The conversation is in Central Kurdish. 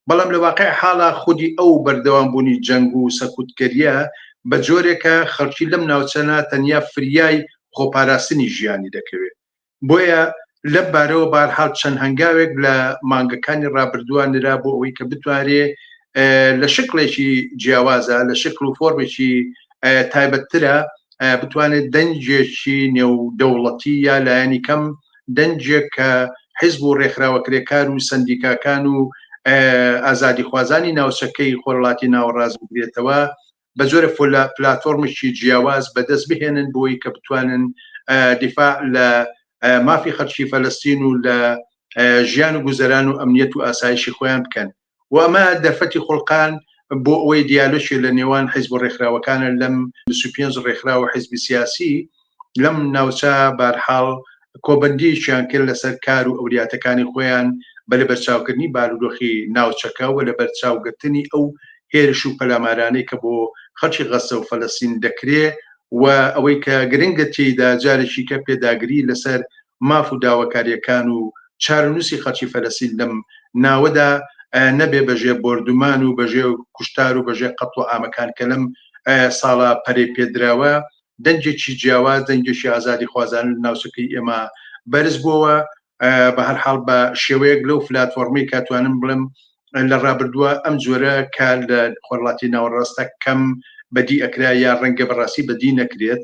بەڵام لە واقع حاڵە خودی ئەو بەردەوامبوونی جەنگ و سەکوتکەریە بە جۆرێکە خەڵکی لەم ناوچەنە تەنیا فریای خۆپاراستنی ژیانی دەکەوێت. بۆیە لەم بارەوە بەهەرحاڵ چەند هەنگاوێک لە مانگەکانی ڕابردووانرا بۆ ئەوەی کە بتوانرێ لە شکلێکی جیاوازە، لە شکل و فۆرمێکی تایبەتترە بتوانێت دەنجێکی نێودەوڵەتی یا لایەنی کەم دەنجێک کە حیزب و ڕێکخراوەکرێکار و سەندیکاکان و ئازادی خوازانی ناوچەکەی خۆرهڵاتی ناوەڕاست بگرێتەوە بە جۆرە پلاتفۆرمێکی جیاواز بەدەست بهێنن بۆی کە بتوانن دیفاع لە مافی خەڵکی فەلەستین و لە ژیان و گوزەران و ئەمنیەت و ئاسایشی خۆیان بکەن. و ئەمە دەرفەتی خوڵقان بۆ ئەوەی دیالۆشی لە نێوان حیزب و ڕێکخراوەکانە لەم 25 ڕێکخراوە حیزبی سیاسی لەم ناوچە بەهەرحاڵ کۆبەندیشیان کرد لەسەر کار و ئەوریاتەکانی خۆیان بە لە بەرچاوکردنی بارودۆخی ناوچەکە و لە بەرچاوگرتنی ئەو هێرش و پەلامارانەی کە بۆ خەڵکی غەزە و فەلەستین دەکرێت و ئەوەی کە گرنگە تێیدا جارێکی کە پێداگری لەسەر ماف و داواکاریەکان و چارەنووسی خەڵکی فەلەستین لەم ناوەدا نەبێ بەژێ بردومان و بەژێ کوشتار و بەژێ قەتڵ و ئامەکان کە لەم ساڵە پەرەی پێدراوە دەنجێکی جیاواز دەنجێکی ئازادی خوازان لە ناوچەکەی ئێمە بەرز بووە. بەهەرحاڵ بە شێوەیەک لەو پلاتفۆرمەی کاتوانم بڵم لە ڕابردووە ئەم جۆرە کار لە خۆرهڵاتی ناوەڕاستە کەم بەدی ئەکرا یا ڕەنگە بەڕاستی بەدی نەکرێت